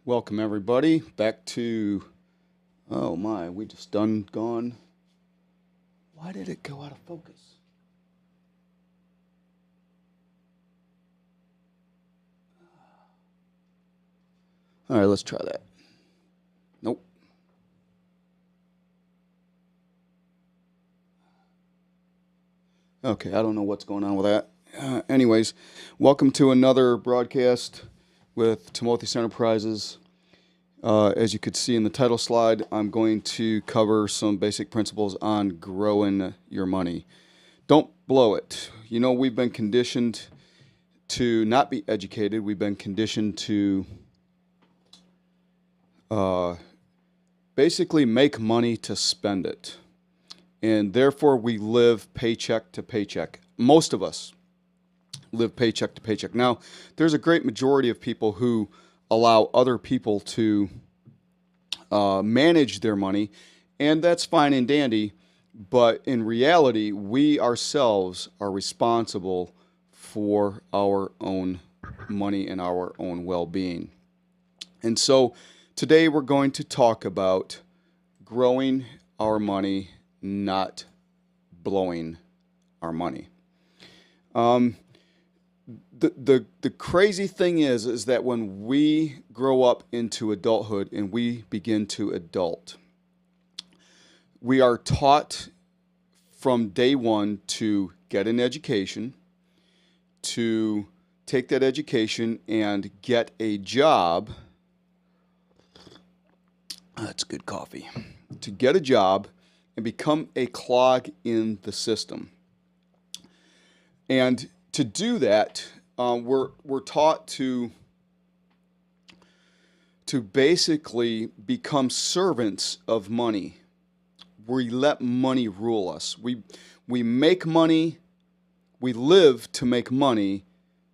Welcome everybody back to, oh my, we just gone. Why did it go out of focus? All right, let's try that. Nope. Okay, I don't know what's going on with that. Anyways, welcome to another broadcast with Timotheos Enterprises. As you could see in the title slide, I'm going to cover some basic principles on growing your money. Don't blow it. You know, we've been conditioned to not be educated. We've been conditioned to basically make money to spend it. And therefore, we live paycheck to paycheck. Most of us live paycheck to paycheck. Now, there's a great majority of people who allow other people to manage their money, and that's fine and dandy. But in reality, we ourselves are responsible for our own money and our own well-being. And so today we're going to talk about growing our money, not blowing our money. The crazy thing is that when we grow up into adulthood and we begin to adult, we are taught from day one to get an education, to take that education and get a job. That's good coffee. To get a job and become a clog in the system. And to do that, we're taught to basically become servants of money. We let money rule us. We make money. We live to make money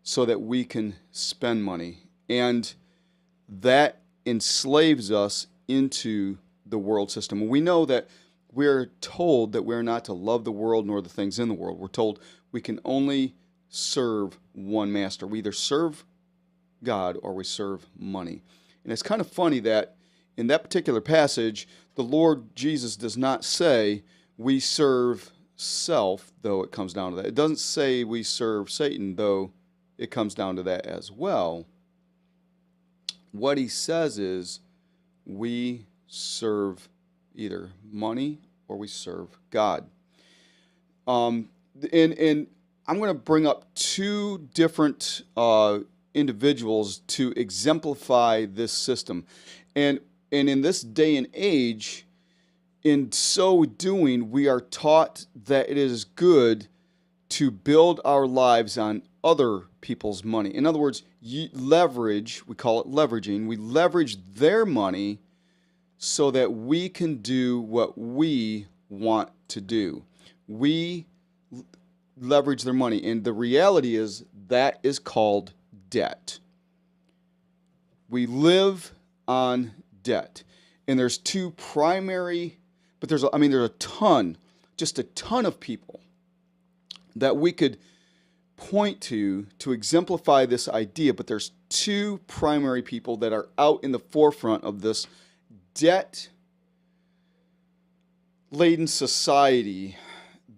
so that we can spend money, and that enslaves us into the world system. We know that we're told that we're not to love the world nor the things in the world. We're told we can only serve one master. We either serve God or we serve money. And it's kind of funny that in that particular passage, the Lord Jesus does not say we serve self, though it comes down to that. It doesn't say we serve Satan, though it comes down to that as well. What he says is we serve either money or we serve God. And I'm going to bring up two different individuals to exemplify this system. And in this day and age, in so doing, we are taught that it is good to build our lives on other people's money. In other words, leverage, we call it leveraging, we leverage their money so that we can do what we want to do. We leverage their money, and the reality is that is called debt. We live on debt, and there's two primary, but there's a ton, just a ton of people that we could point to exemplify this idea, but there's two primary people that are out in the forefront of this debt-laden society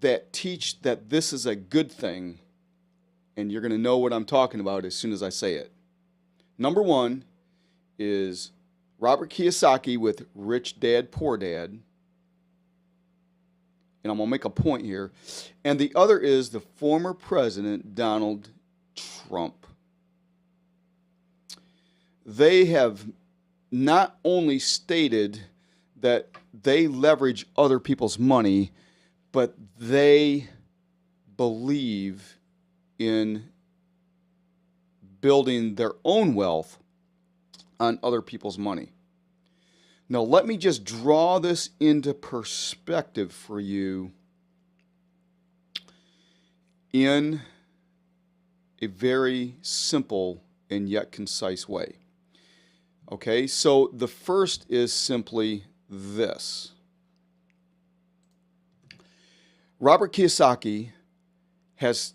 that teach that this is a good thing, and you're going to know what I'm talking about as soon as I say it. Number one is Robert Kiyosaki with Rich Dad, Poor Dad. And I'm going to make a point here. And the other is the former president, Donald Trump. They have not only stated that they leverage other people's money, but they believe in building their own wealth on other people's money. Now, let me just draw this into perspective for you in a very simple and yet concise way. Okay, so the first is simply this. Robert Kiyosaki has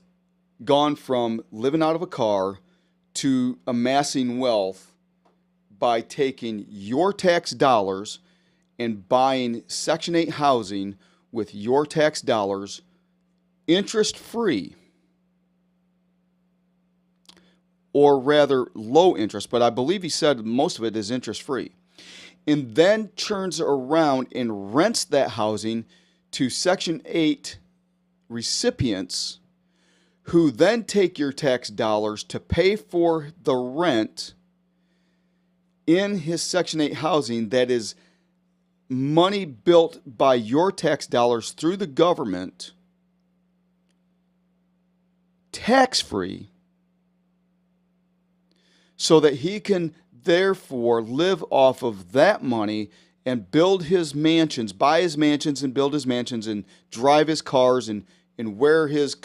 gone from living out of a car to amassing wealth by taking your tax dollars and buying Section 8 housing with your tax dollars, interest-free, or rather low interest, but I believe he said most of it is interest-free, and then turns around and rents that housing to Section 8 recipients, who then take your tax dollars to pay for the rent in his Section 8 housing that is money built by your tax dollars through the government, tax-free, so that he can therefore live off of that money and build his mansions, buy his mansions and build his mansions and drive his cars and wear his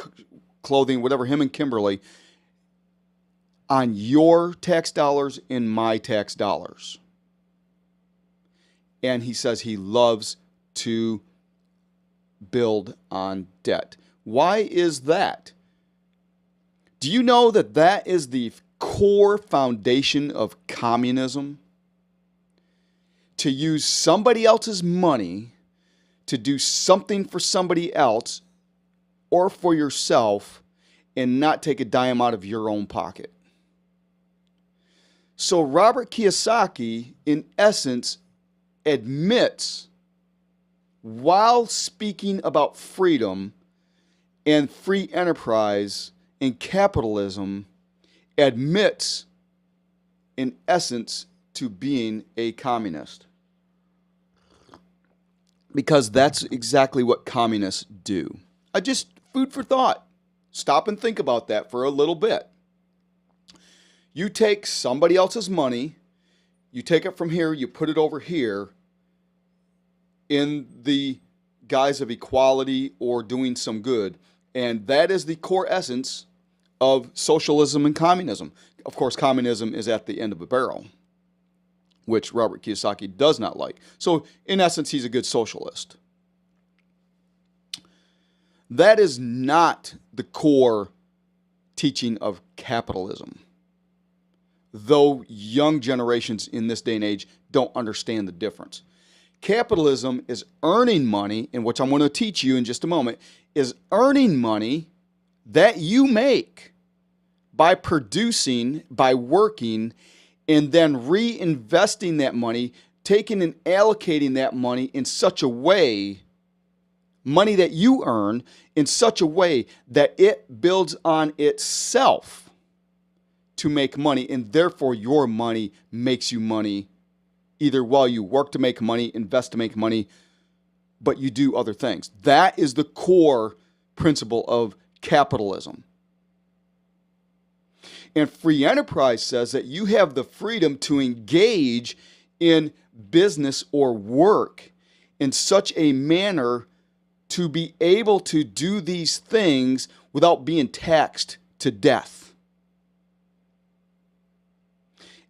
clothing, whatever, him and Kimberly, on your tax dollars and my tax dollars. And he says he loves to build on debt. Why is that? Do you know that that is the core foundation of communism? To use somebody else's money to do something for somebody else or for yourself and not take a dime out of your own pocket. So Robert Kiyosaki, in essence, admits, while speaking about freedom and free enterprise and capitalism, admits, in essence, to being a communist. Because that's exactly what communists do. Food for thought. Stop and think about that for a little bit. You take somebody else's money, you take it from here, you put it over here in the guise of equality or doing some good. And that is the core essence of socialism and communism. Of course, communism is at the end of a barrel, which Robert Kiyosaki does not like. So, in essence, he's a good socialist. That is not the core teaching of capitalism, though young generations in this day and age don't understand the difference. Capitalism is earning money, and which I'm going to teach you in just a moment, is earning money that you make by producing, by working, and then reinvesting that money, taking and allocating that money in such a way, money that you earn, in such a way that it builds on itself to make money, and therefore your money makes you money, either while you work to make money, invest to make money, but you do other things. That is the core principle of capitalism. And free enterprise says that you have the freedom to engage in business or work in such a manner to be able to do these things without being taxed to death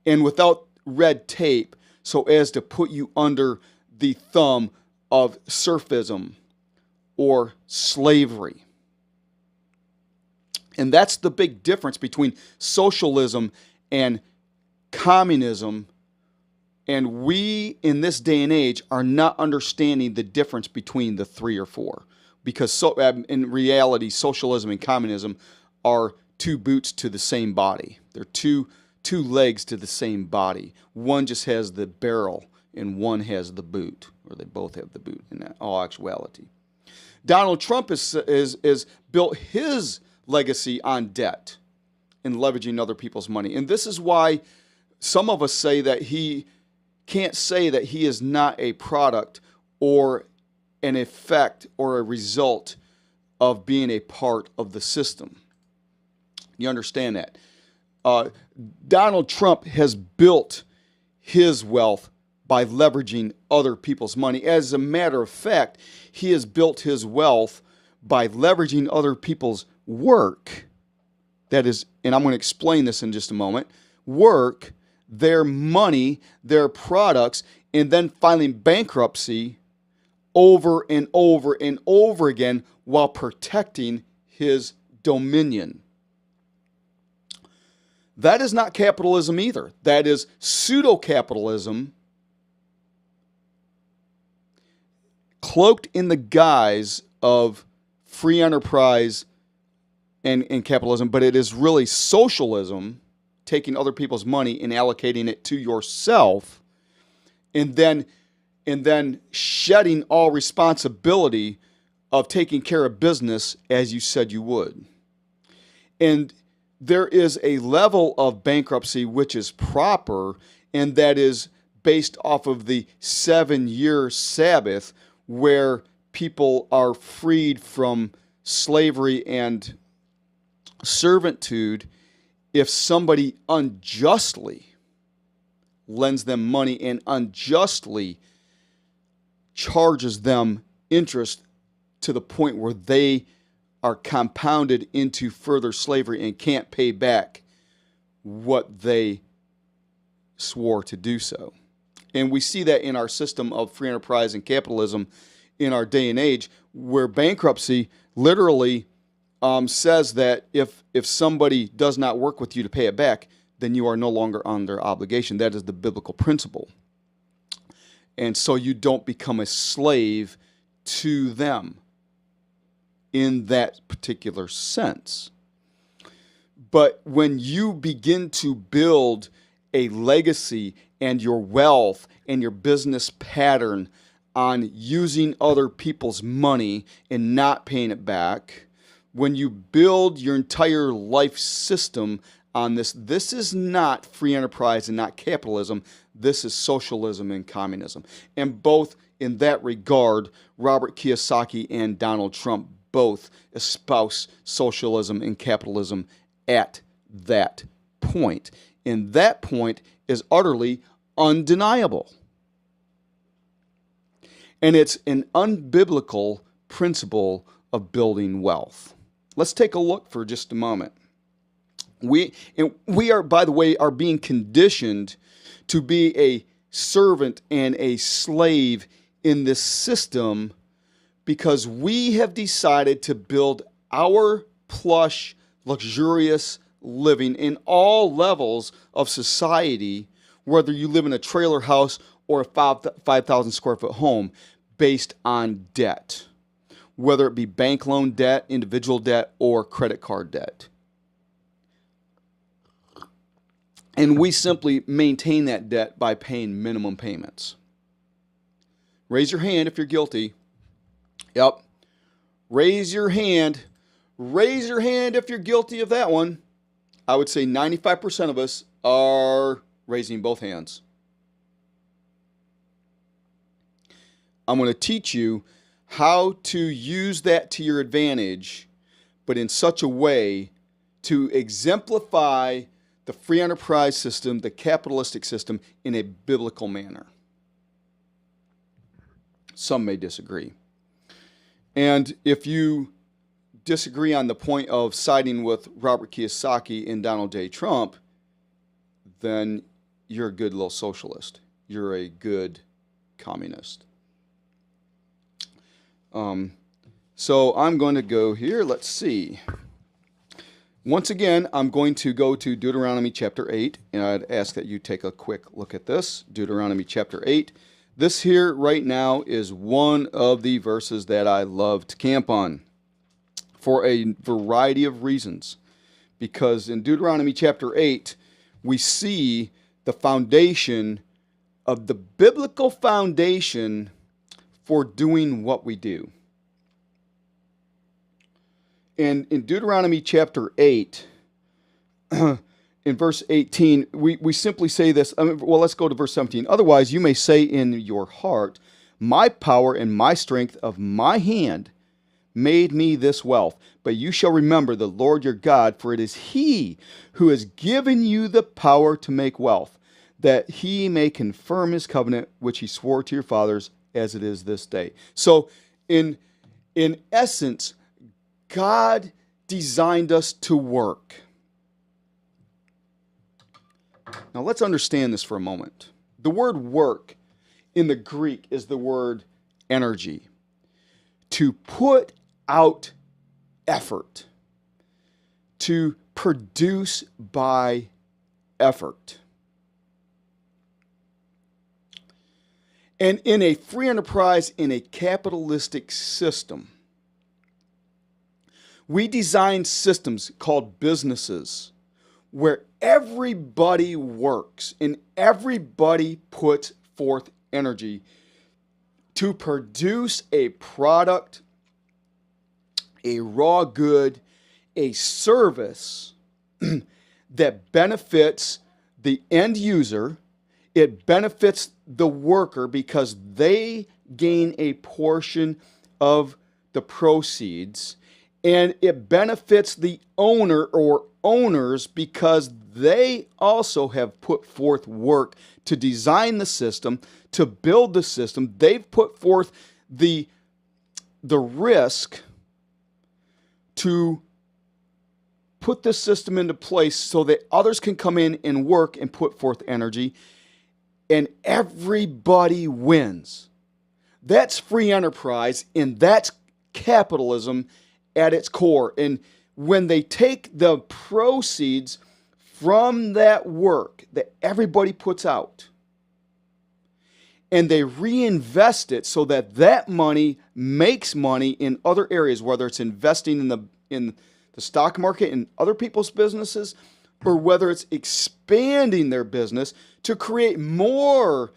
and without red tape, so as to put you under the thumb of serfism or slavery. And that's the big difference between socialism and communism. And we, in this day and age, are not understanding the difference between the three or four. Because in reality, socialism and communism are two boots to the same body. They're two legs to the same body. One just has the barrel and one has the boot, or they both have the boot in all actuality. Donald Trump has built his legacy on debt and leveraging other people's money. And this is why some of us say that he can't say that he is not a product or an effect or a result of being a part of the system. You understand that? Donald Trump has built his wealth by leveraging other people's money. As a matter of fact, he has built his wealth by leveraging other people's work. That is, and I'm going to explain this in just a moment, work, their money, their products, and then filing bankruptcy over and over and over again while protecting his dominion. That is not capitalism either. That is pseudo-capitalism cloaked in the guise of free enterprise and capitalism, but it is really socialism, taking other people's money and allocating it to yourself, and then shedding all responsibility of taking care of business as you said you would. And there is a level of bankruptcy which is proper, and that is based off of the 7-year Sabbath, where people are freed from slavery and servitude if somebody unjustly lends them money and unjustly charges them interest to the point where they are compounded into further slavery and can't pay back what they swore to do so. And we see that in our system of free enterprise and capitalism in our day and age, where bankruptcy literally says that if somebody does not work with you to pay it back, then you are no longer under obligation. That is the biblical principle. And so you don't become a slave to them in that particular sense. But when you begin to build a legacy and your wealth and your business pattern on using other people's money and not paying it back, when you build your entire life system on this, this is not free enterprise and not capitalism. This is socialism and communism. And both in that regard, Robert Kiyosaki and Donald Trump both espouse socialism and capitalism at that point. And that point is utterly undeniable. And it's an unbiblical principle of building wealth. Let's take a look for just a moment. We are, by the way, are being conditioned to be a servant and a slave in this system because we have decided to build our plush, luxurious living in all levels of society, whether you live in a trailer house or a 5,000 square foot home, based on debt, whether it be bank loan debt, individual debt, or credit card debt. And we simply maintain that debt by paying minimum payments. Raise your hand if you're guilty. Yep. Raise your hand. Raise your hand if you're guilty of that one. I would say 95% of us are raising both hands. I'm going to teach you how to use that to your advantage, but in such a way to exemplify the free enterprise system, the capitalistic system, in a biblical manner. Some may disagree. And if you disagree on the point of siding with Robert Kiyosaki and Donald J. Trump, then you're a good little socialist. You're a good communist. So I'm going to go here. Let's see. Once again, I'm going to go to Deuteronomy chapter 8, and I'd ask that you take a quick look at this. Deuteronomy chapter 8. This here right now is one of the verses that I love to camp on for a variety of reasons. Because in Deuteronomy chapter 8, we see the foundation of the biblical foundation for doing what we do. And in Deuteronomy chapter 8, in verse 18, we simply say this. Well, let's go to verse 17. Otherwise, you may say in your heart, my power and my strength of my hand made me this wealth. But you shall remember the Lord your God, for it is He who has given you the power to make wealth, that He may confirm His covenant, which He swore to your fathers, as it is this day. So, in essence, God designed us to work. Now, let's understand this for a moment. The word work in the Greek is the word energy. To put out effort. To produce by effort. And in a free enterprise, in a capitalistic system, we design systems called businesses where everybody works and everybody puts forth energy to produce a product, a raw good, a service that benefits the end user. It benefits the worker because they gain a portion of the proceeds, and it benefits the owner or owners because they also have put forth work to design the system, to build the system. They've put forth the risk to put this system into place so that others can come in and work and put forth energy, and everybody wins. That's free enterprise, and that's capitalism at its core. And when they take the proceeds from that work that everybody puts out and they reinvest it so that that money makes money in other areas, whether it's investing in the stock market and other people's businesses, or whether it's expanding their business to create more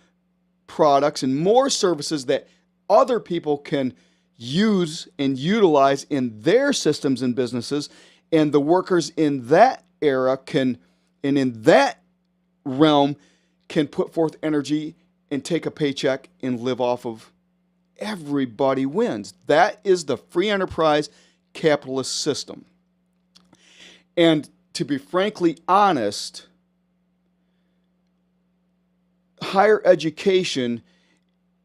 products and more services that other people can use and utilize in their systems and businesses, and the workers in that era can, and in that realm, can put forth energy and take a paycheck and live off of. Everybody wins. That is the free enterprise capitalist system. And to be frankly honest, higher education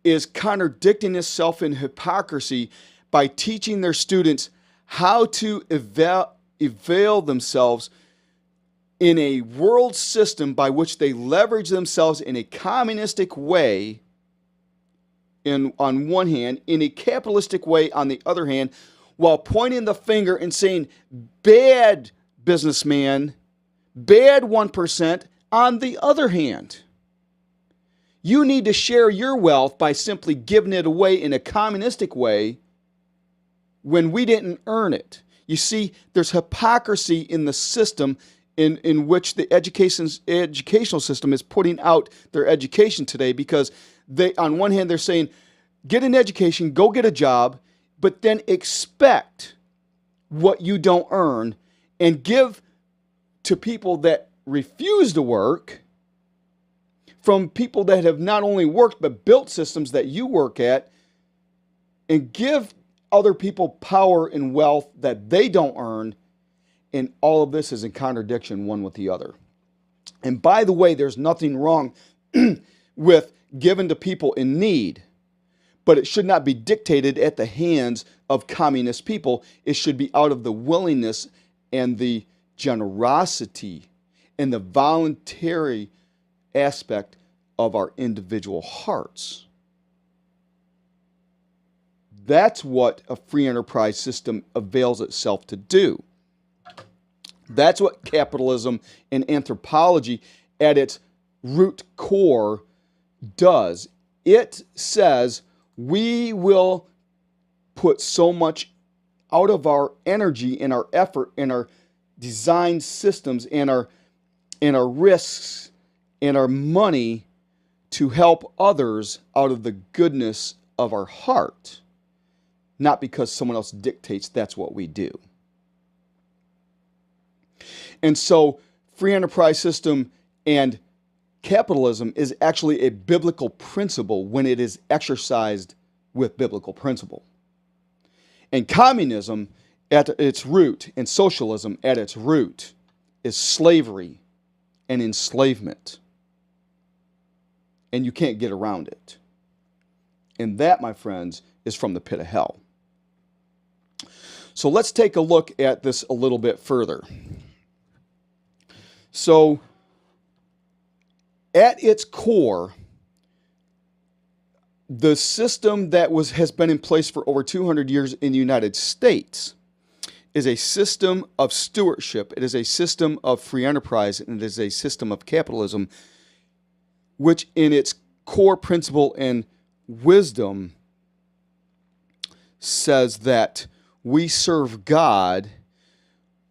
is contradicting itself in hypocrisy by teaching their students how to avail themselves in a world system by which they leverage themselves in a communistic way on one hand, in a capitalistic way on the other hand, while pointing the finger and saying, bad businessman, bad 1% on the other hand. You need to share your wealth by simply giving it away in a communistic way when we didn't earn it. You see, there's hypocrisy in the system in which the educational system is putting out their education today, because they, on one hand, they're saying, get an education, go get a job, but then expect what you don't earn and give to people that refuse to work from people that have not only worked but built systems that you work at, and give other people power and wealth that they don't earn. And all of this is in contradiction one with the other. And by the way, there's nothing wrong with giving to people in need, but it should not be dictated at the hands of communist people. It should be out of the willingness and the generosity and the voluntary aspect of our individual hearts. That's what a free enterprise system avails itself to do. That's what capitalism and anthropology at its root core does. It says we will put so much out of our energy and our effort and our design systems and our risks and our money to help others out of the goodness of our heart, not because someone else dictates that's what we do. And so free enterprise system and capitalism is actually a biblical principle when it is exercised with biblical principle. And communism at its root, and socialism at its root, is slavery and enslavement. And you can't get around it. And that, my friends, is from the pit of hell. So let's take a look at this a little bit further. So, at its core, the system that has been in place for over 200 years in the United States is a system of stewardship. It is a system of free enterprise, and it is a system of capitalism, which in its core principle and wisdom says that we serve God,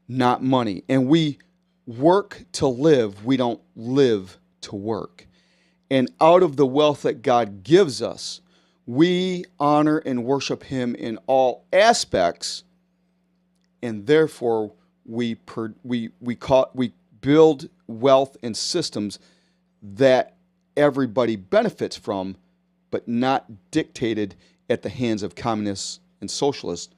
not money. And we work to live. We don't live to work. And out of the wealth that God gives us, we honor and worship Him in all aspects. And therefore, we build wealth and systems that everybody benefits from, but not dictated at the hands of communists and socialists,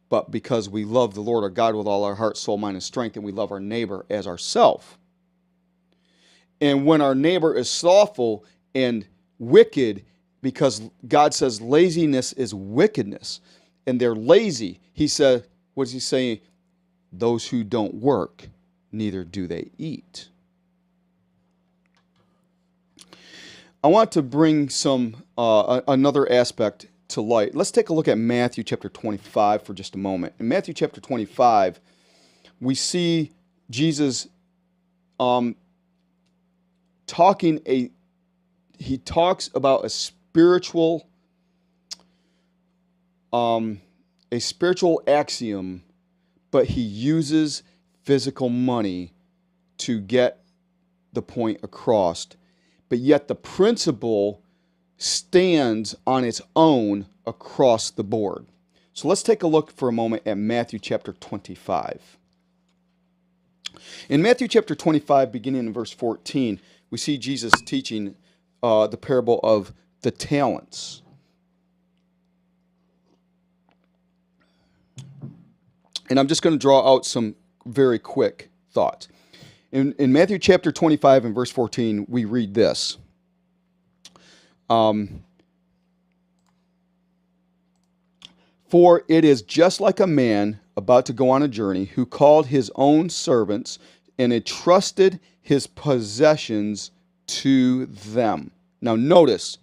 but because we love the Lord our God with all our heart, soul, mind, and strength, and we love our neighbor as ourself. And when our neighbor is slothful and wicked, because God says laziness is wickedness, and they're lazy, He said, what is He saying? Those who don't work, neither do they eat. I want to bring another aspect to light. Let's take a look at Matthew chapter 25 for just a moment. In Matthew chapter 25, we see Jesus he talks about a spiritual axiom, but he uses physical money to get the point across. But yet the principle stands on its own across the board. So let's take a look for a moment at Matthew chapter 25. In Matthew chapter 25, beginning in verse 14, we see Jesus teaching the parable of the talents. And I'm just going to draw out some very quick thoughts. In Matthew chapter 25 and verse 14, we read this. For it is just like a man about to go on a journey who called his own servants and entrusted his possessions to them. Now notice,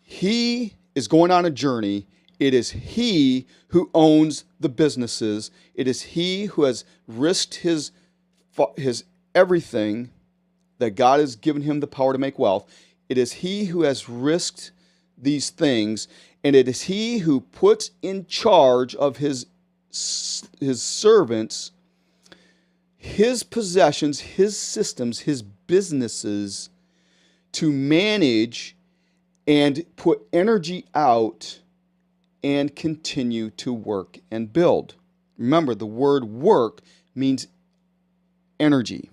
he is going on a journey. It is he who owns the businesses. It is he who has risked his everything that God has given him the power to make wealth. It is he who has risked these things, and it is he who puts in charge of his servants, his possessions, his systems, his businesses to manage and put energy out and continue to work and build. Remember, the word work means energy.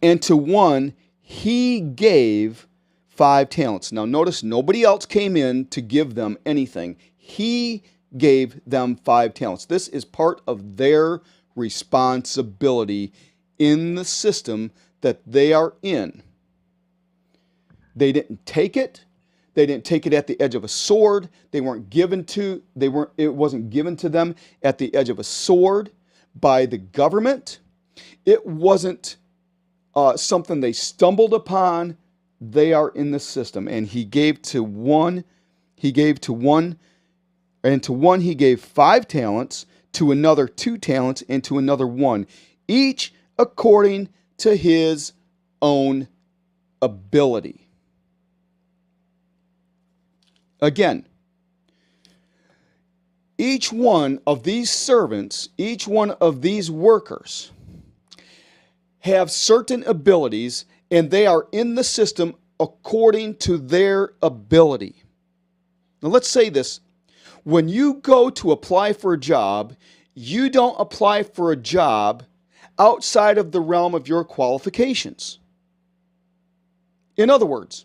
And to one, he gave 5 talents. Now notice, nobody else came in to give them anything. He gave them 5 talents. This is part of their responsibility in the system that they are in. They didn't take it. They didn't take it at the edge of a sword. It wasn't given to them at the edge of a sword by the government. It wasn't something they stumbled upon. They are in the system. And he gave to one, and to one he gave 5 talents, to another 2 talents, and to another 1, each according to his own ability. Again, each one of these servants, each one of these workers have certain abilities, and they are in the system according to their ability. Now let's say this. When you go to apply for a job, you don't apply for a job outside of the realm of your qualifications. In other words,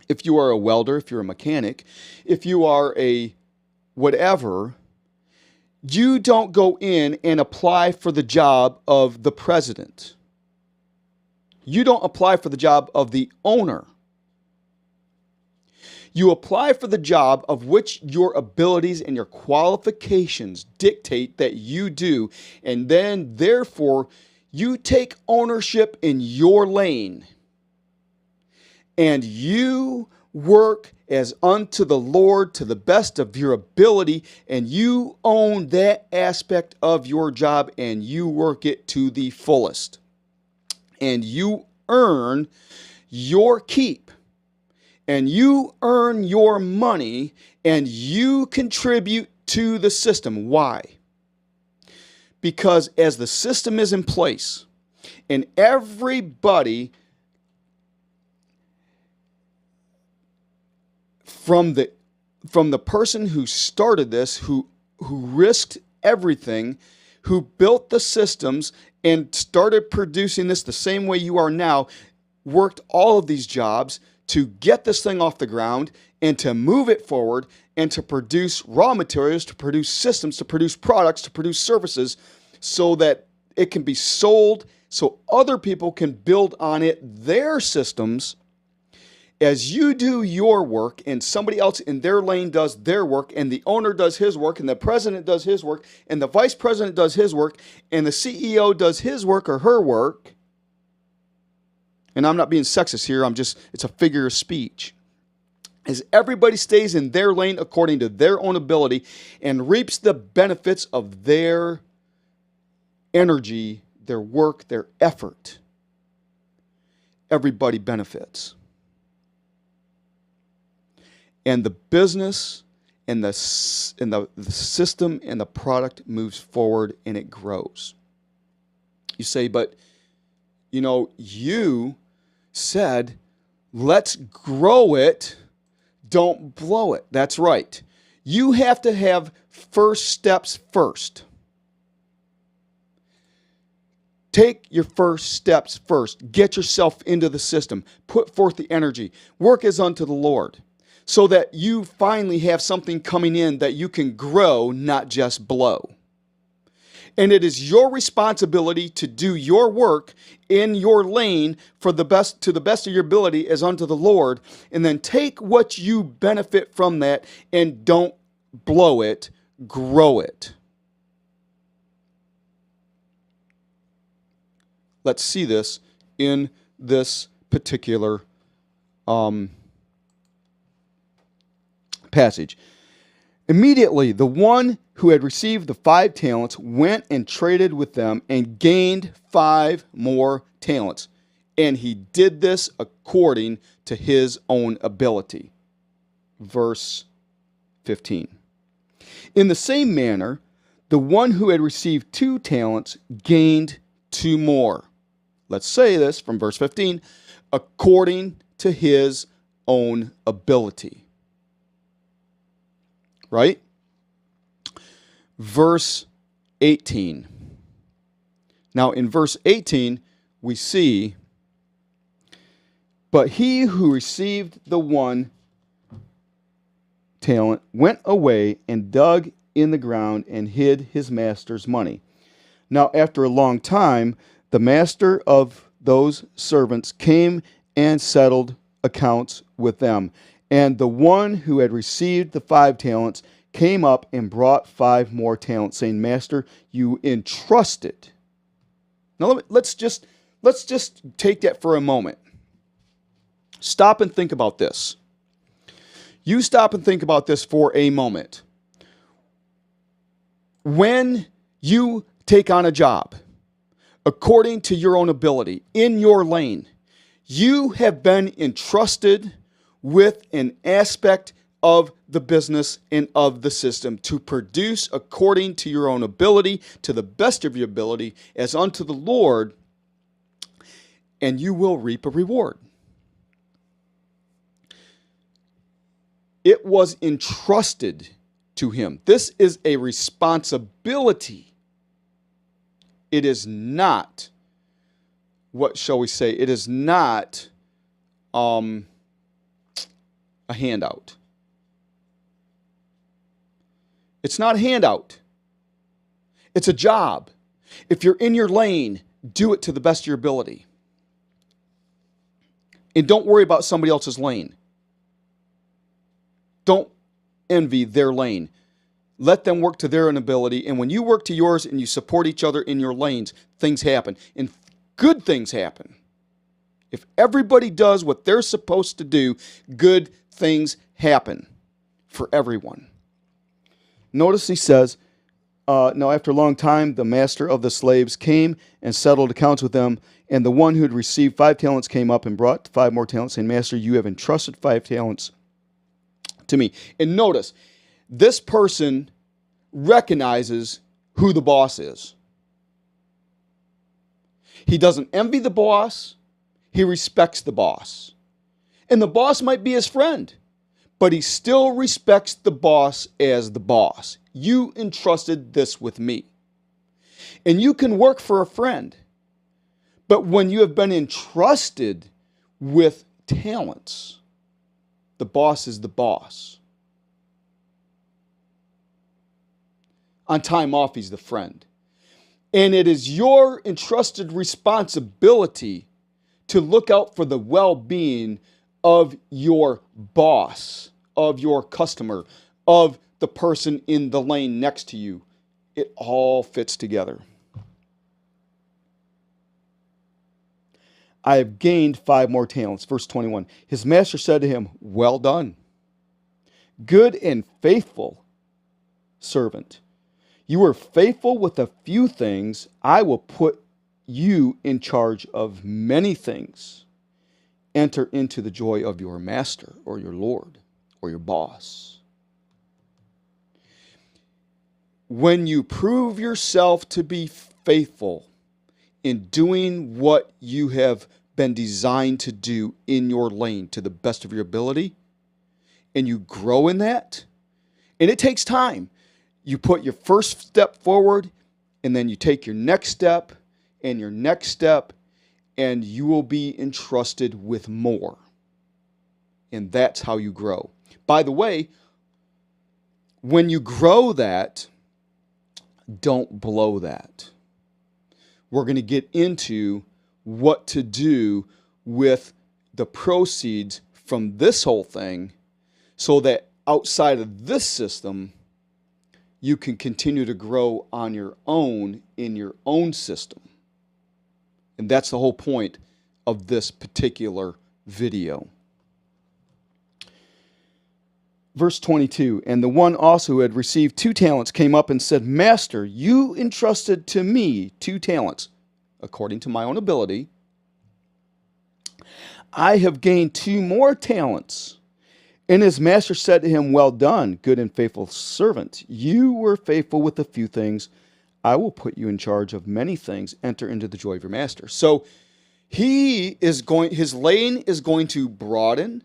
if you are a welder, if you're a mechanic, if you are a whatever, you don't go in and apply for the job of the president. You don't apply for the job of the owner. You apply for the job of which your abilities and your qualifications dictate that you do, and then therefore you take ownership in your lane. And you work as unto the Lord to the best of your ability, and you own that aspect of your job, and you work it to the fullest. And you earn your keep, and you earn your money, and you contribute to the system. Why? Because as the system is in place, and everybody from the person who started this, who risked everything, who built the systems and started producing this the same way you are now, worked all of these jobs to get this thing off the ground and to move it forward and to produce raw materials, to produce systems, to produce products, to produce services so that it can be sold, so other people can build on it their systems. As you do your work and somebody else in their lane does their work, and the owner does his work, and the president does his work, and the vice president does his work, and the CEO does his work or her work, and I'm not being sexist here, it's a figure of speech. As everybody stays in their lane according to their own ability and reaps the benefits of their energy, their work, their effort, everybody benefits. And the business and the system and the product moves forward and it grows. You say, but, you said, let's grow it, don't blow it. That's right. You have to have first steps first. Take your first steps first. Get yourself into the system. Put forth the energy. Work as unto the Lord, so that you finally have something coming in that you can grow, not just blow. And it is your responsibility to do your work in your lane to the best of your ability as unto the Lord, and then take what you benefit from that and don't blow it, grow it. Let's see this in this particular passage. Immediately, the one who had received the 5 talents went and traded with them and gained 5 more talents. And he did this according to his own ability. Verse 15. In the same manner, the one who had received 2 talents gained 2 more. Let's say this from verse 15. According to his own ability. Right? Verse 18. Now, in verse 18, we see, but he who received the 1 talent went away and dug in the ground and hid his master's money. Now, after a long time, the master of those servants came and settled accounts with them. And the one who had received the 5 talents came up and brought 5 more talents, saying, Master, you entrusted. Now let's just take that for a moment. Stop and think about this. You stop and think about this for a moment. When you take on a job, according to your own ability, in your lane, you have been entrusted with an aspect of the business and of the system to produce according to your own ability, to the best of your ability, as unto the Lord, and you will reap a reward. It was entrusted to him. This is a responsibility. It is not, what shall we say, it is not a handout. It's not a handout. It's a job. If you're in your lane, do it to the best of your ability. And don't worry about somebody else's lane. Don't envy their lane. Let them work to their own ability. And when you work to yours and you support each other in your lanes, things happen. And good things happen. If everybody does what they're supposed to do, good things happen for everyone. Notice he says, now after a long time, the master of the slaves came and settled accounts with them. And the one who had received 5 talents came up and brought 5 more talents, saying, Master, you have entrusted 5 talents to me. And notice, this person recognizes who the boss is. He doesn't envy the boss. He respects the boss. And the boss might be his friend, but he still respects the boss as the boss. You entrusted this with me. And you can work for a friend, but when you have been entrusted with talents, the boss is the boss. On time off, he's the friend. And it is your entrusted responsibility to look out for the well-being of your boss, of your customer, of the person in the lane next to you. It all fits together. I have gained 5 more talents. Verse 21. His master said to him, well done, good and faithful servant. You were faithful with a few things. I will put you in charge of many things. Enter into the joy of your master or your Lord or your boss. When you prove yourself to be faithful in doing what you have been designed to do in your lane to the best of your ability, and you grow in that, and it takes time. You put your first step forward, and then you take your next step, and your next step, and you will be entrusted with more. And that's how you grow. By the way, when you grow that, don't blow that. We're going to get into what to do with the proceeds from this whole thing so that outside of this system, you can continue to grow on your own in your own system. And that's the whole point of this particular video. Verse 22, and the one also who had received 2 talents came up and said, Master, you entrusted to me 2 talents, according to my own ability. I have gained 2 more talents. And his master said to him, well done, good and faithful servant. You were faithful with a few things. I will put you in charge of many things. Enter into the joy of your master. So his lane is going to broaden,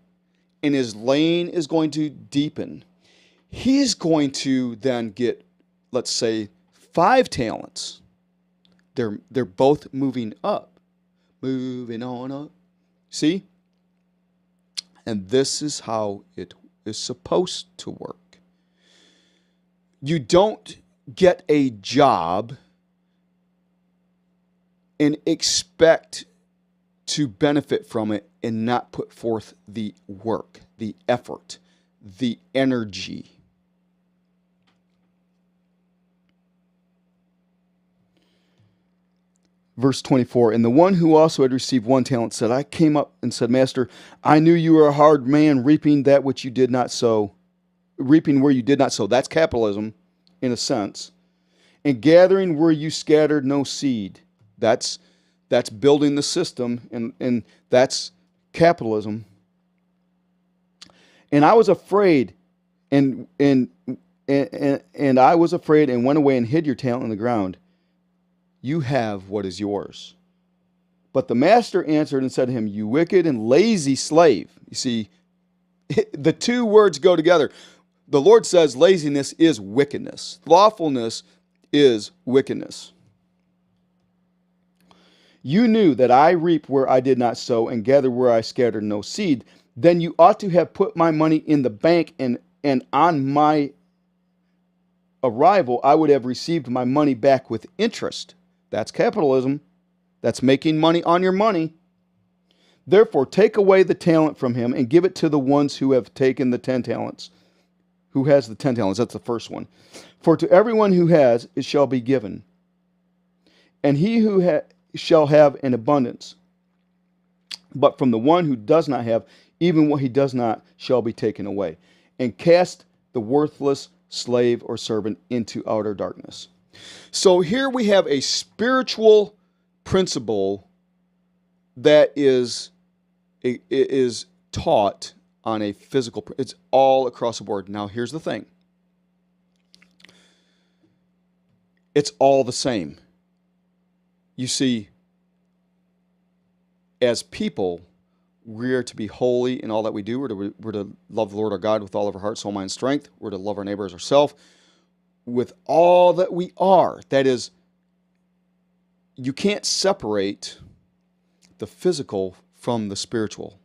and his lane is going to deepen. He's going to then get, let's say, 5 talents. They're both moving up. Moving on up. See? And this is how it is supposed to work. You don't get a job and expect to benefit from it and not put forth the work, the effort, the energy. Verse 24, and the one who also had received 1 talent said, I came up and said, Master, I knew you were a hard man, reaping that which you did not sow, reaping where you did not sow. That's capitalism, in a sense. And gathering where you scattered no seed. That's building the system, and that's capitalism. And I was afraid, and I was afraid and went away and hid your talent in the ground. You have what is yours. But the master answered and said to him, you wicked and lazy slave. You see, the 2 words go together. The Lord says laziness is wickedness. Slothfulness is wickedness. You knew that I reap where I did not sow and gather where I scattered no seed. Then you ought to have put my money in the bank, and on my arrival, I would have received my money back with interest. That's capitalism. That's making money on your money. Therefore, take away the talent from him and give it to the ones who have taken the 10 talents. Who has the 10 talents? That's the first one. For to everyone who has, it shall be given. And he who shall have an abundance, but from the one who does not have, even what he does not shall be taken away. And cast the worthless slave or servant into outer darkness. So here we have a spiritual principle that is taught on a physical. It's all across the board. Now here's the thing. It's all the same. You see, as people, we're to be holy in all that we do. We're to love the Lord our God with all of our heart, soul, mind, and strength. We're to love our neighbor as ourselves with all that we are. That is, you can't separate the physical from the spiritual,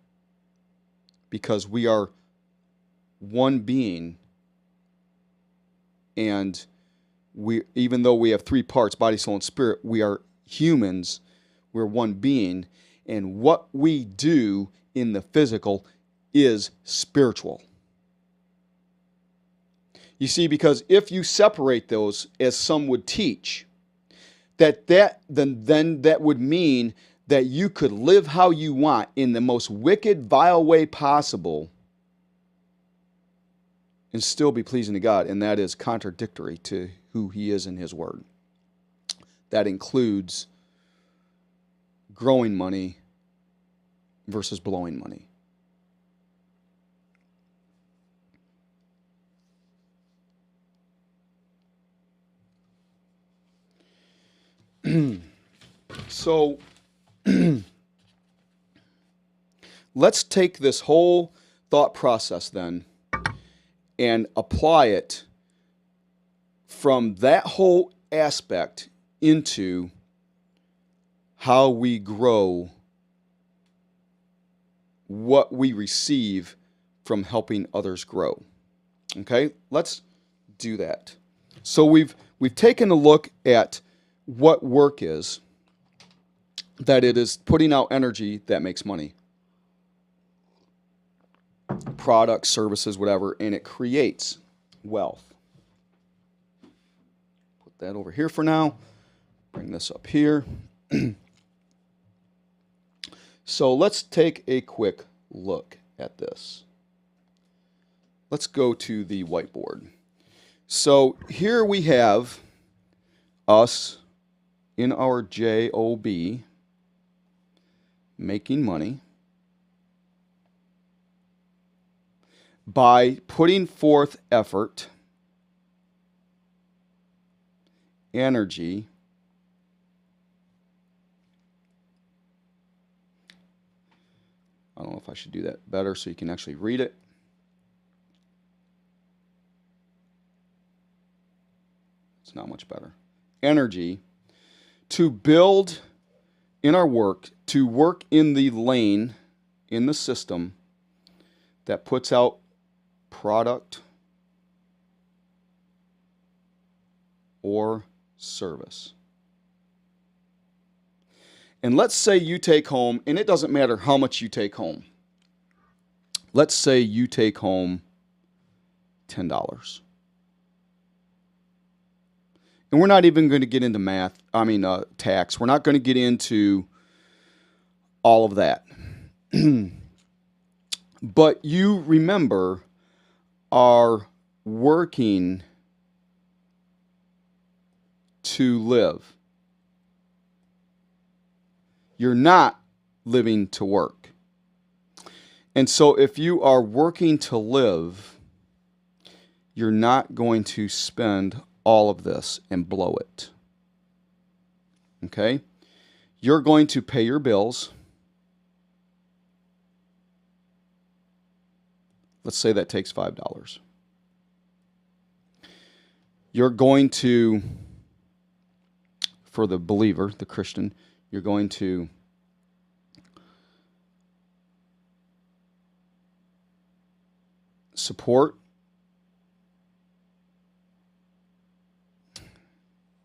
because we are one being, and even though we have three parts, body, soul, and spirit, we are humans. We're one being, and what we do in the physical is spiritual. You see, because if you separate those, as some would teach, then that would mean that you could live how you want in the most wicked, vile way possible and still be pleasing to God, and that is contradictory to who He is in His Word. That includes growing money versus blowing money. So let's take this whole thought process then and apply it from that whole aspect into how we grow what we receive from helping others grow. Okay, let's do that. So we've taken a look at what work is, that it is putting out energy that makes money. Products, services, whatever, and it creates wealth. Put that over here for now. Bring this up here. So let's take a quick look at this. Let's go to the whiteboard. So here we have us in our job making money by putting forth effort, energy, I don't know if I should do that better so you can actually read it. It's not much better. Energy to build in our work, to work in the lane, in the system that puts out product or service. And let's say you take home, and it doesn't matter how much you take home. Let's say you take home $10. And we're not even going to get into tax. We're not going to get into all of that. But you remember, are working to live. You're not living to work. And so if you are working to live, you're not going to spend all of this and blow it. Okay? You're going to pay your bills. Let's say that takes $5. You're going to, for the believer, the Christian, you're going to support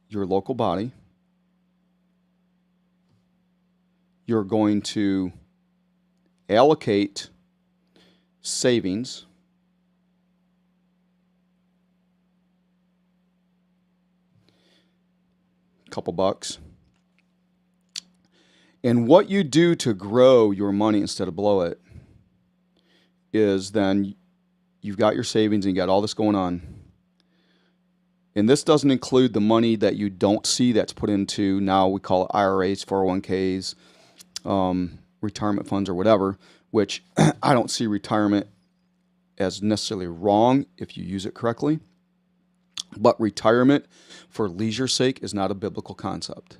your local body. You're going to allocate savings. A couple bucks. And what you do to grow your money instead of blow it is then you've got your savings and you got all this going on. And this doesn't include the money that you don't see that's put into, now we call it IRAs, 401ks, retirement funds or whatever, which I don't see retirement as necessarily wrong if you use it correctly. But retirement for leisure's sake is not a biblical concept.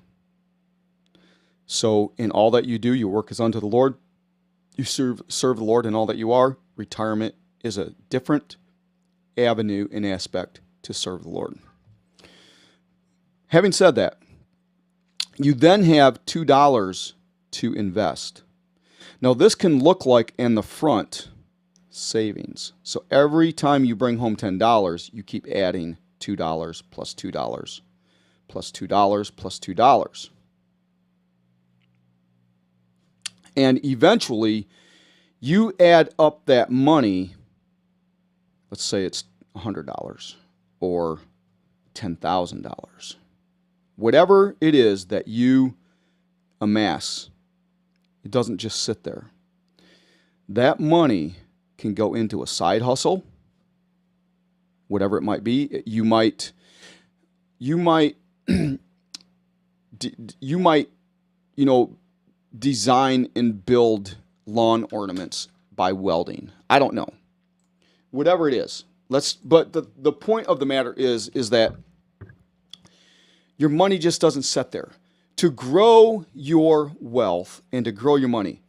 So in all that you do, your work is unto the Lord. You serve the Lord in all that you are. Retirement is a different avenue and aspect to serve the Lord. Having said that, you then have $2 to invest. Now this can look like in the front savings. So every time you bring home $10, you keep adding $2 plus $2 plus $2 plus $2. And eventually you add up that money. Let's say it's $100 or $10,000. Whatever it is that you amass, it doesn't just sit there. That money can go into a side hustle, whatever it might be. You might design and build lawn ornaments by welding. I don't know. Whatever it is. But the point of the matter is that your money just doesn't sit there. To grow your wealth and to grow your money,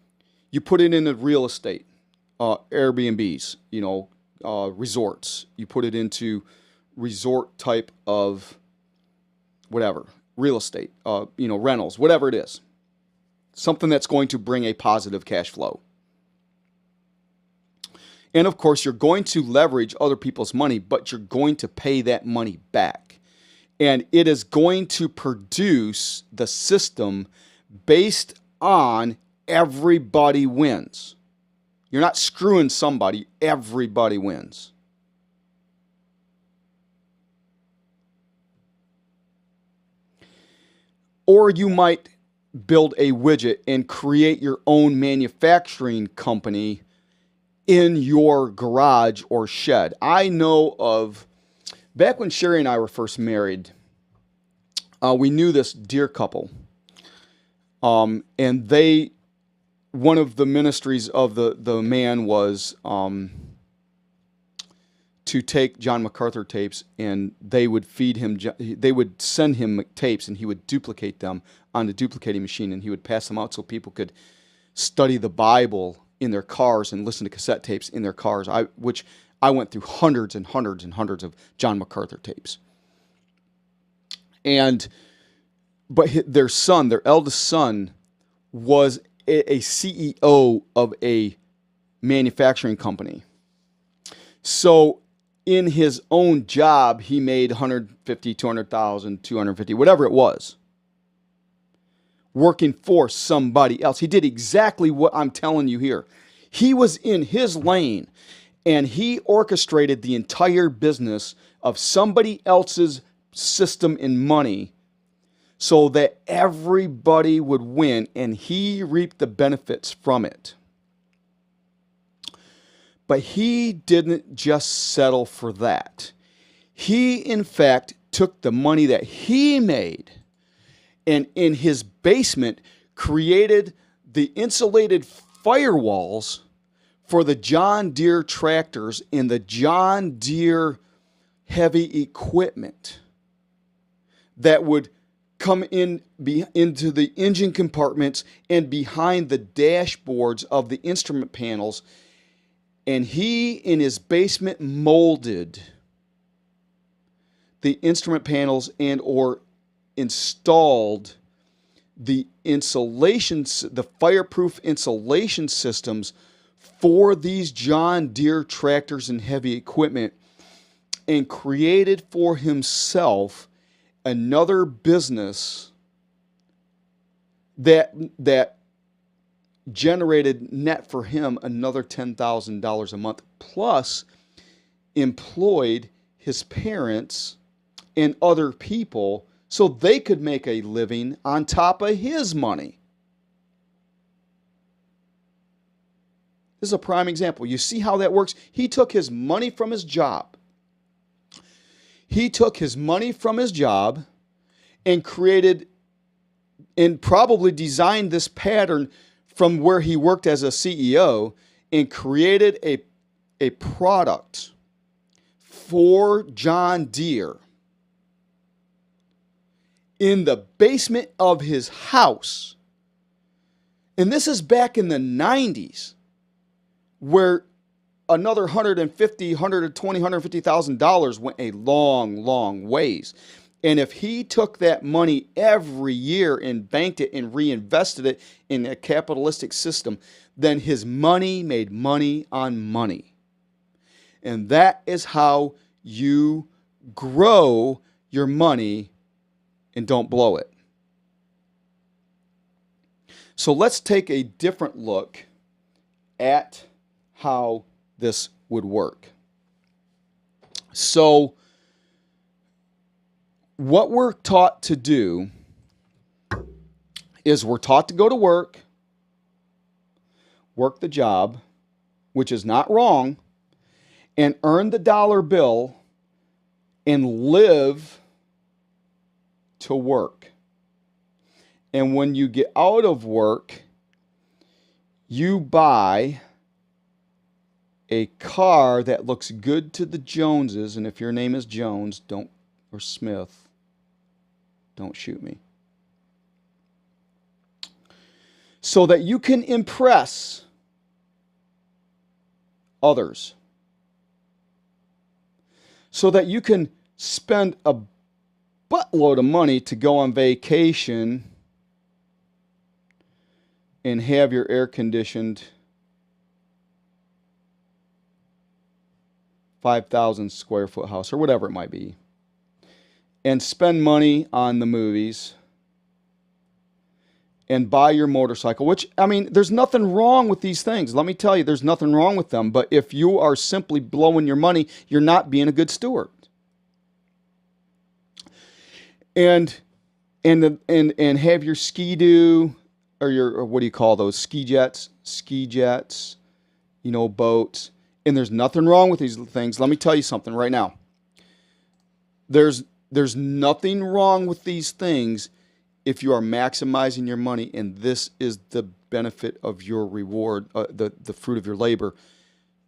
you put it into real estate, Airbnbs, resorts. You put it into resort type of whatever, real estate, rentals, whatever it is. Something that's going to bring a positive cash flow. And of course, you're going to leverage other people's money, but you're going to pay that money back. And it is going to produce the system based on everybody wins. You're not screwing somebody, everybody wins. Or you might build a widget and create your own manufacturing company in your garage or shed. I know of, back when Sherry and I were first married, we knew this dear couple. And one of the ministries of the man was to take John MacArthur tapes, and they would feed him, they would send him tapes, and he would duplicate them on the duplicating machine, and he would pass them out so people could study the Bible in their cars and listen to cassette tapes in their cars, which I went through hundreds and hundreds and hundreds of John MacArthur tapes. But their son, their eldest son, was a CEO of a manufacturing company. So in his own job, he made 150, 200,000, 250, whatever it was, working for somebody else. He did exactly what I'm telling you here. He was in his lane, and he orchestrated the entire business of somebody else's system and money so that everybody would win, and he reaped the benefits from it. But he didn't just settle for that. He, in fact, took the money that he made and in his basement created the insulated firewalls for the John Deere tractors and the John Deere heavy equipment that would come into the engine compartments and behind the dashboards of the instrument panels. And he, in his basement, molded the instrument panels and or installed the the fireproof insulation systems for these John Deere tractors and heavy equipment, and created for himself another business that generated net for him another $10,000 a month, plus employed his parents and other people so they could make a living on top of his money. This is a prime example. You see how that works? He took his money from his job. He took his money from his job and created and probably designed this pattern from where he worked as a CEO and created a product for John Deere in the basement of his house. And this is back in the 90s, where another $150,000 went a long, long ways. And if he took that money every year and banked it and reinvested it in a capitalistic system, then his money made money on money. And that is how you grow your money and don't blow it. So let's take a different look at how this would work. So what we're taught to do is we're taught to go to work the job, which is not wrong, and earn the dollar bill and live to work. And when you get out of work, you buy a car that looks good to the Joneses, and if your name is Jones, or Smith, don't shoot me. So that you can impress others. So that you can spend a buttload of money to go on vacation and have your air-conditioned 5,000 square foot house or whatever it might be, and spend money on the movies and buy your motorcycle, which, I mean, there's nothing wrong with these things. Let me tell you, there's nothing wrong with them. But if you are simply blowing your money, you're not being a good steward. And have your ski-doo, or what do you call those, ski jets, boats. And there's nothing wrong with these things. Let me tell you something right now. There's nothing wrong with these things if you are maximizing your money, and this is the benefit of your reward, the fruit of your labor,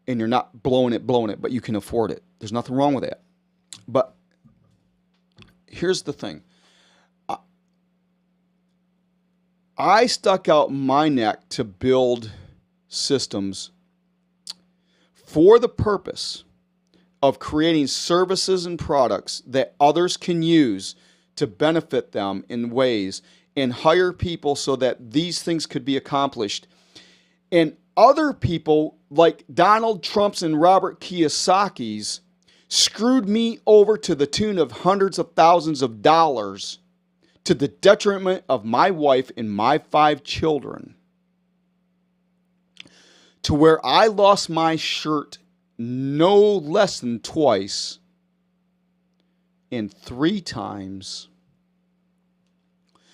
and you're not blowing it, but you can afford it. There's nothing wrong with that. But here's the thing. I stuck out my neck to build systems for the purpose of creating services and products that others can use to benefit them in ways, and hire people so that these things could be accomplished. And other people like Donald Trump's and Robert Kiyosaki's screwed me over to the tune of hundreds of thousands of dollars to the detriment of my wife and my 5 children, to where I lost my shirt no less than twice and 3 times,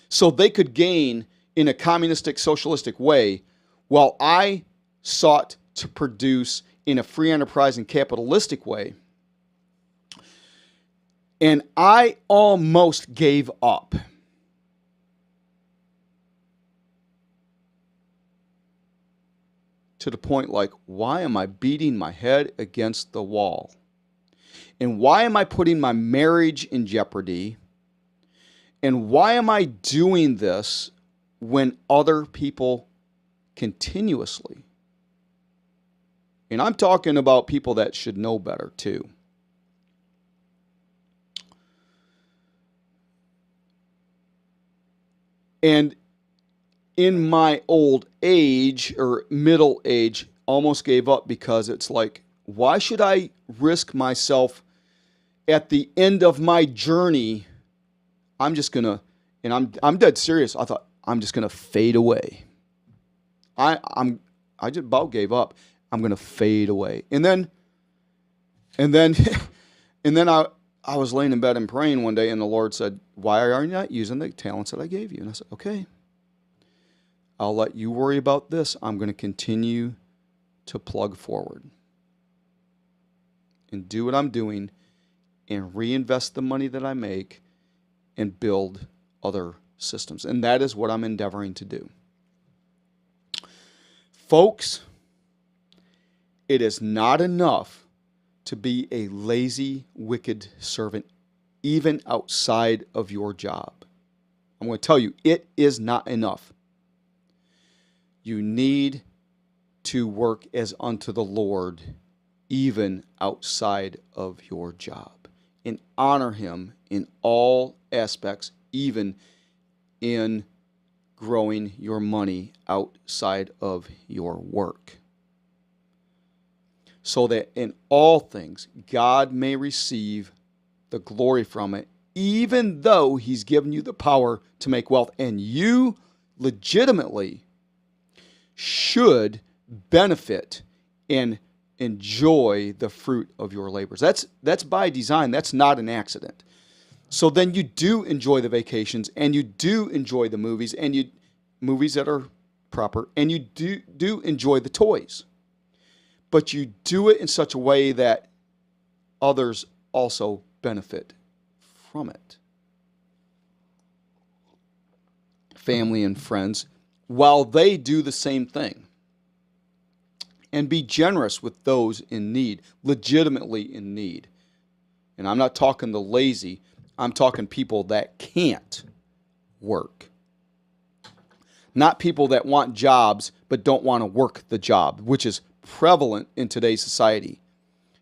so they could gain in a communistic, socialistic way, while I sought to produce in a free enterprise and capitalistic way. And I almost gave up. To the point like, why am I beating my head against the wall? And why am I putting my marriage in jeopardy? And why am I doing this when other people continuously, and I'm talking about people that should know better too, and in my old age or middle age, almost gave up, because it's like, why should I risk myself at the end of my journey? I'm just gonna, and I'm dead serious. I thought, I'm just gonna fade away. I just about gave up. I'm gonna fade away, and then I was laying in bed and praying one day, and the Lord said, "Why are you not using the talents that I gave you?" And I said, "Okay, I'll let you worry about this. I'm going to continue to plug forward and do what I'm doing and reinvest the money that I make and build other systems. And that is what I'm endeavoring to do. Folks, it is not enough to be a lazy, wicked servant, even outside of your job. I'm going to tell you, it is not enough. You need to work as unto the Lord, even outside of your job, and honor Him in all aspects, even in growing your money outside of your work, so that in all things God may receive the glory from it, even though He's given you the power to make wealth, and you legitimately should benefit and enjoy the fruit of your labors. That's by design. That's not an accident. So then you do enjoy the vacations, and you do enjoy the movies, and movies that are proper, and you do enjoy the toys. But you do it in such a way that others also benefit from it. Family and friends, while they do the same thing. And be generous with those in need, legitimately in need. And I'm not talking the lazy, I'm talking people that can't work. Not people that want jobs but don't want to work the job, which is prevalent in today's society.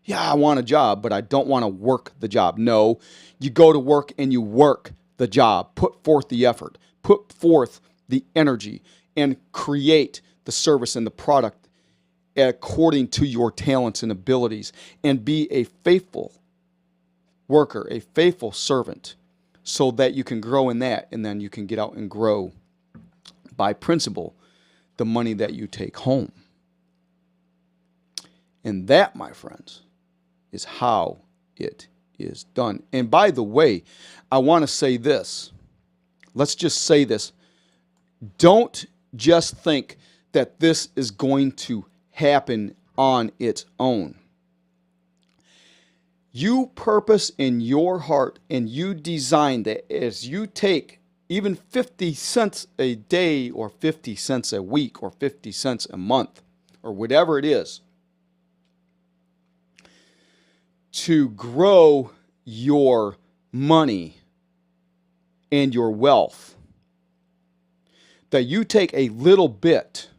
Yeah, I want a job, but I don't want to work the job. No, you go to work and you work the job. Put forth the effort. Put forth the energy and create the service and the product according to your talents and abilities, and be a faithful worker, a faithful servant, so that you can grow in that, and then you can get out and grow by principle the money that you take home. And that, my friends, is how it is done. And by the way, I want to say this. Let's just say this. Don't just think that this is going to happen on its own. You purpose in your heart, and you design that as you take even 50 cents a day, or 50 cents a week, or 50 cents a month, or whatever it is, to grow your money and your wealth, that you take a little bit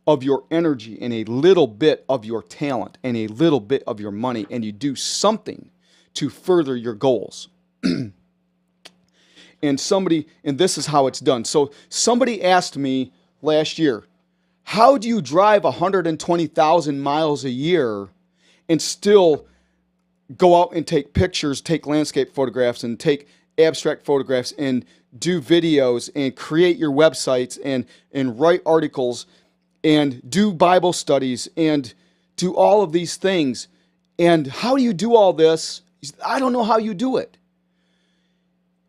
of your energy and a little bit of your talent and a little bit of your money, and you do something to further your goals. And this is how it's done. So somebody asked me last year, how do you drive 120,000 miles a year and still go out and take pictures, take landscape photographs, and take abstract photographs, and do videos, and create your websites, and write articles, and do Bible studies, and do all of these things? And how do you do all this? I don't know how you do it.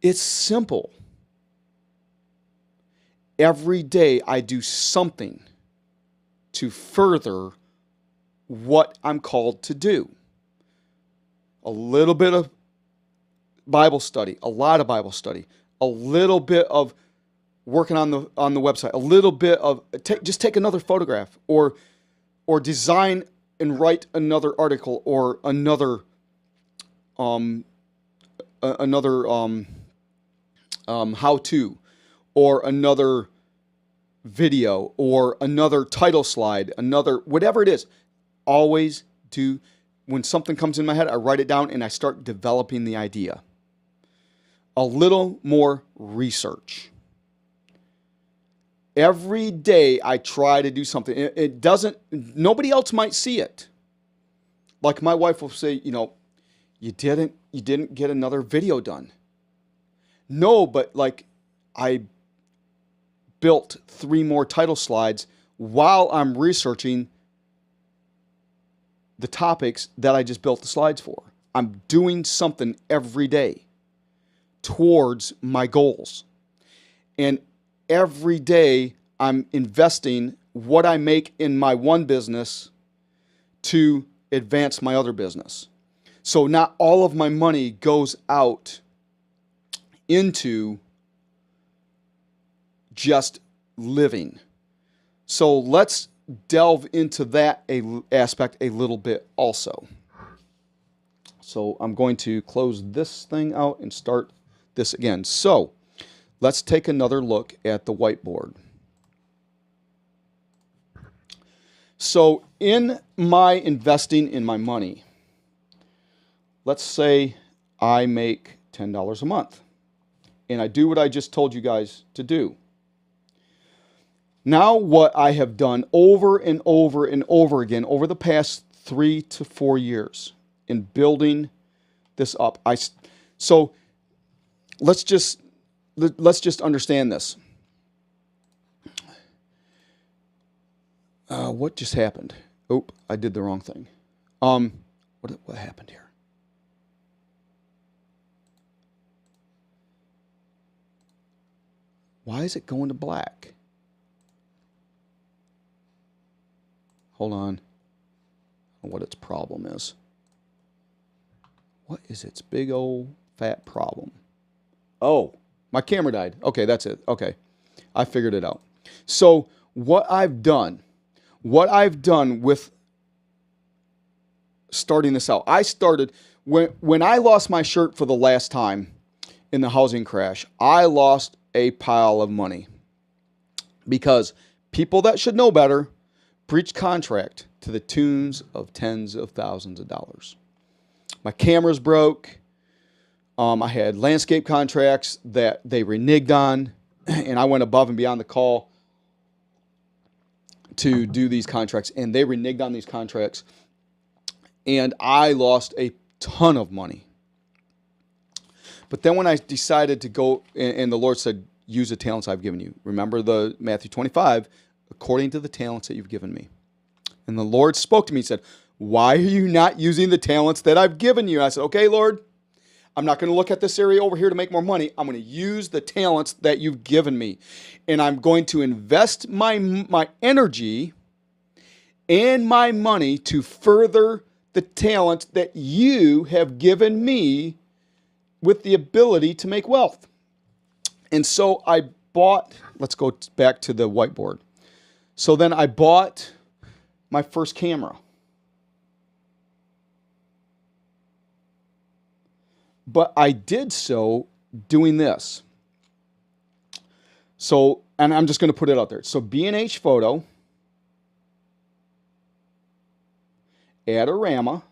It's simple. Every day I do something to further what I'm called to do. A little bit of Bible study, a lot of Bible study, a little bit of working on the website, a little bit of just take another photograph, or design and write another article, or another how-to, or another video, or another title slide, another whatever it is. Always do. When something comes in my head, I write it down and I start developing the idea. A little more research. Every day I try to do something. It doesn't, nobody else might see it. Like my wife will say, you didn't get another video done. No, but like I built 3 more title slides while I'm researching the topics that I just built the slides for. I'm doing something every day towards my goals. And every day I'm investing what I make in my one business to advance my other business. So not all of my money goes out into just living. So let's delve into that aspect a little bit also. So I'm going to close this thing out and start this again. So let's take another look at the whiteboard. So in my investing in my money, let's say I make $10 a month and I do what I just told you guys to do. Now what I have done over and over and over again over the past 3 to 4 years in building this up. So let's just understand this. What just happened? Oh, I did the wrong thing. What happened here? Why is it going to black? Hold on. I don't know what its problem is. What is its big old fat problem? Oh, my camera died. Okay, that's it. Okay, I figured it out. So what I've done with starting this out, I started when I lost my shirt for the last time in the housing crash. I lost a pile of money because people that should know better breached contract to the tunes of tens of thousands of dollars. My cameras broke. I had landscape contracts that they reneged on, and I went above and beyond the call to do these contracts, and they reneged on these contracts, and I lost a ton of money. But then when I decided to go, and the Lord said, use the talents I've given you. Remember the Matthew 25, according to the talents that you've given me. And the Lord spoke to me and said, why are you not using the talents that I've given you? I said, okay, Lord, I'm not going to look at this area over here to make more money. I'm going to use the talents that you've given me. And I'm going to invest my energy and my money to further the talents that you have given me with the ability to make wealth. And so I bought, let's go back to the whiteboard. So then I bought my first camera. But I did so doing this. So, and I'm just going to put it out there. So B&H Photo, Adorama,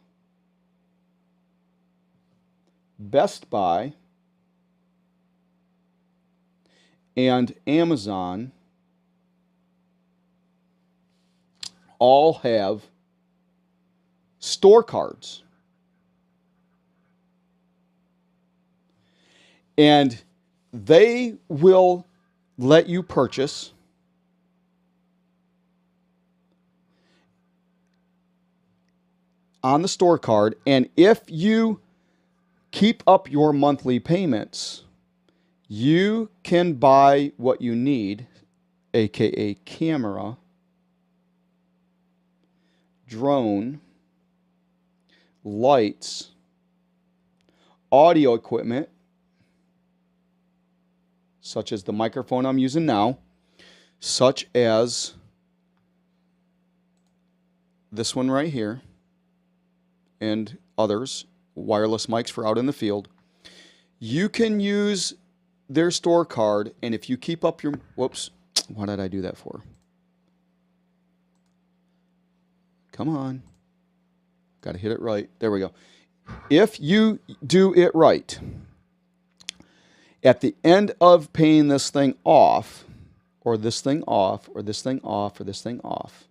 Best Buy, and Amazon all have store cards. And they will let you purchase on the store card. And if you keep up your monthly payments, you can buy what you need, aka camera, drone, lights, audio equipment, such as the microphone I'm using now, such as this one right here, and others, wireless mics for out in the field. You can use their store card, and if you keep up your, whoops, why did I do that for? Come on. Got to hit it right. There we go. If you do it right, at the end of paying this thing off, or this thing off, or this thing off, or this thing off,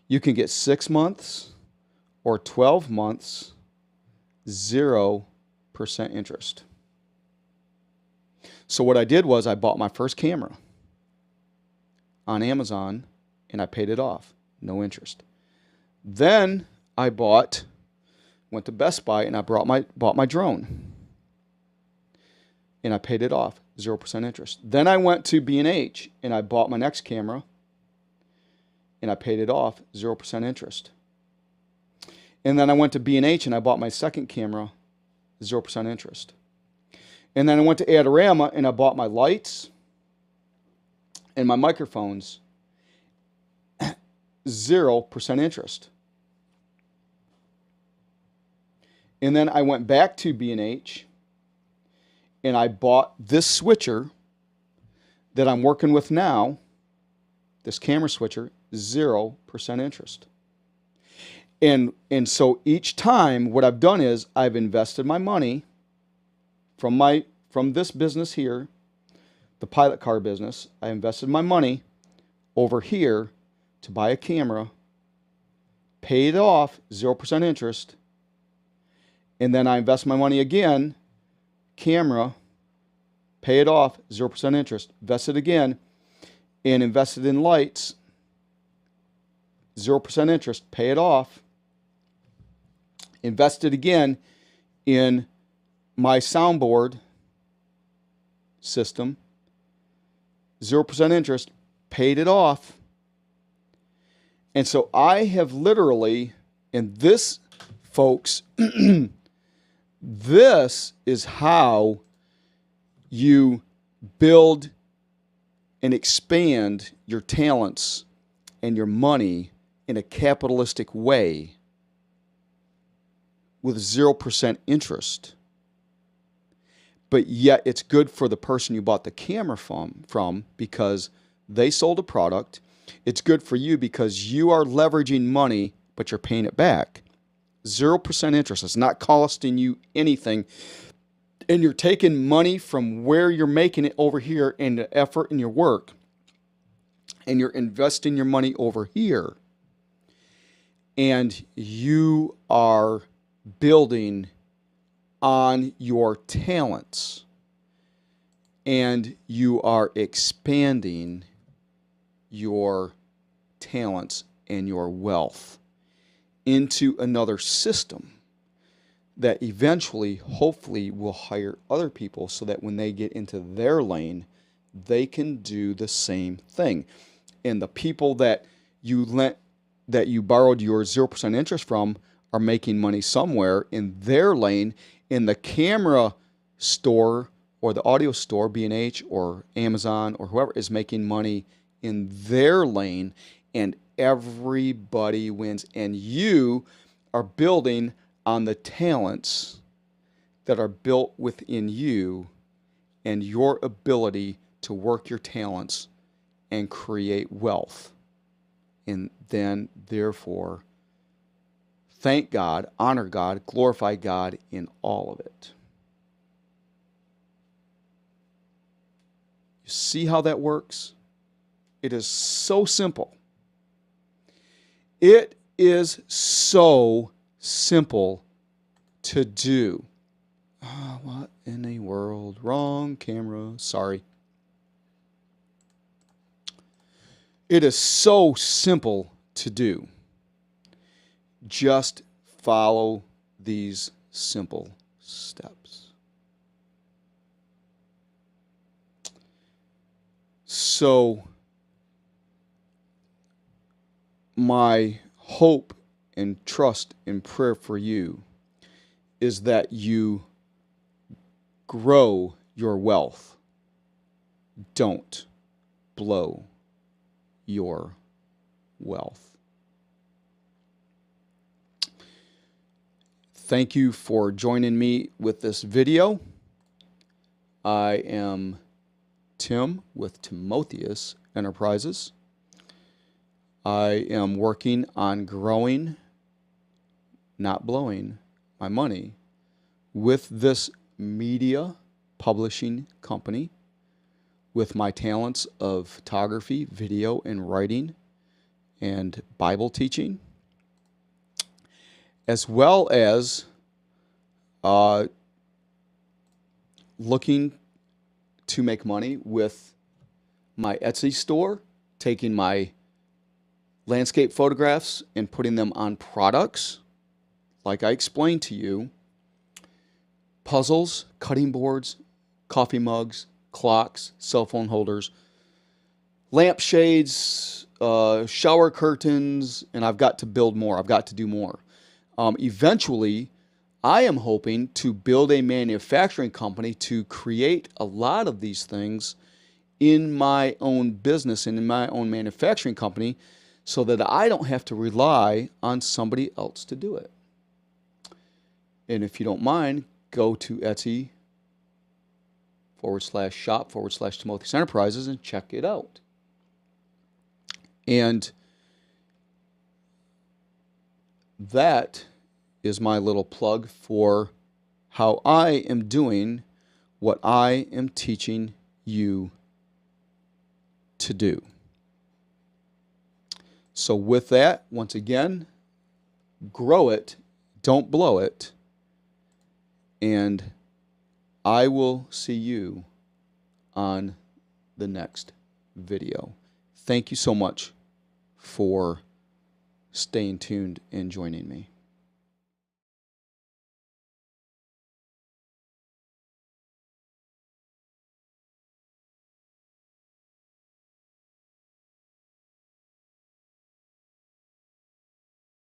you can get 6 months or 12 months, 0% interest. So what I did was I bought my first camera on Amazon, and I paid it off, no interest. Then I went to Best Buy, and I bought my drone, and I paid it off, 0% interest. Then I went to B&H, and I bought my next camera, and I paid it off 0% interest. And then I went to B&H and I bought my second camera, 0% interest. And then I went to Adorama and I bought my lights and my microphones, 0% interest. And then I went back to B&H and I bought this switcher that I'm working with now, this camera switcher, 0% interest. And so each time what I've done is I've invested my money from this business here, the pilot car business. I invested my money over here to buy a camera, paid it off, 0% interest, and then I invest my money again, camera, pay it off, 0% interest, invested again, and invested in lights, 0% interest, pay it off, invested again in my soundboard system, 0% interest, paid it off. And so I have literally, and this, folks, this is how you build and expand your talents and your money in a capitalistic way with 0% interest. But yet it's good for the person you bought the camera from because they sold a product. It's good for you because you are leveraging money, but you're paying it back. 0% interest. It's not costing you anything. And you're taking money from where you're making it over here in the effort in your work. And you're investing your money over here. And you are building on your talents. And you are expanding your talents and your wealth into another system that eventually, hopefully, will hire other people so that when they get into their lane, they can do the same thing. And the people that you borrowed your 0% interest from are making money somewhere in their lane. In the camera store or the audio store, B&H or Amazon or whoever is making money in their lane, and everybody wins. And you are building on the talents that are built within you and your ability to work your talents and create wealth. And then, therefore, thank God, honor God, glorify God in all of it. You see how that works? It is so simple. It is so simple to do. Oh, what in the world? Wrong camera. Sorry. It is so simple to do. Just follow these simple steps. So, my hope and trust and prayer for you is that you grow your wealth. Don't blow your wealth. Thank you for joining me with this video. I am Tim with Timotheos Enterprises. I am working on growing, not blowing, my money with this media publishing company with my talents of photography, video, and writing, and Bible teaching, as well as looking to make money with my Etsy store, taking my landscape photographs and putting them on products, like I explained to you, puzzles, cutting boards, coffee mugs, clocks, cell phone holders, lampshades, shower curtains, and I've got to build more. I've got to do more. Eventually, I am hoping to build a manufacturing company to create a lot of these things in my own business and in my own manufacturing company so that I don't have to rely on somebody else to do it. And if you don't mind, go to Etsy/shop/Timotheos Enterprises and check it out. And that is my little plug for how I am doing what I am teaching you to do. So with that, once again, grow it, don't blow it, and I will see you on the next video. Thank you so much for staying tuned and joining me.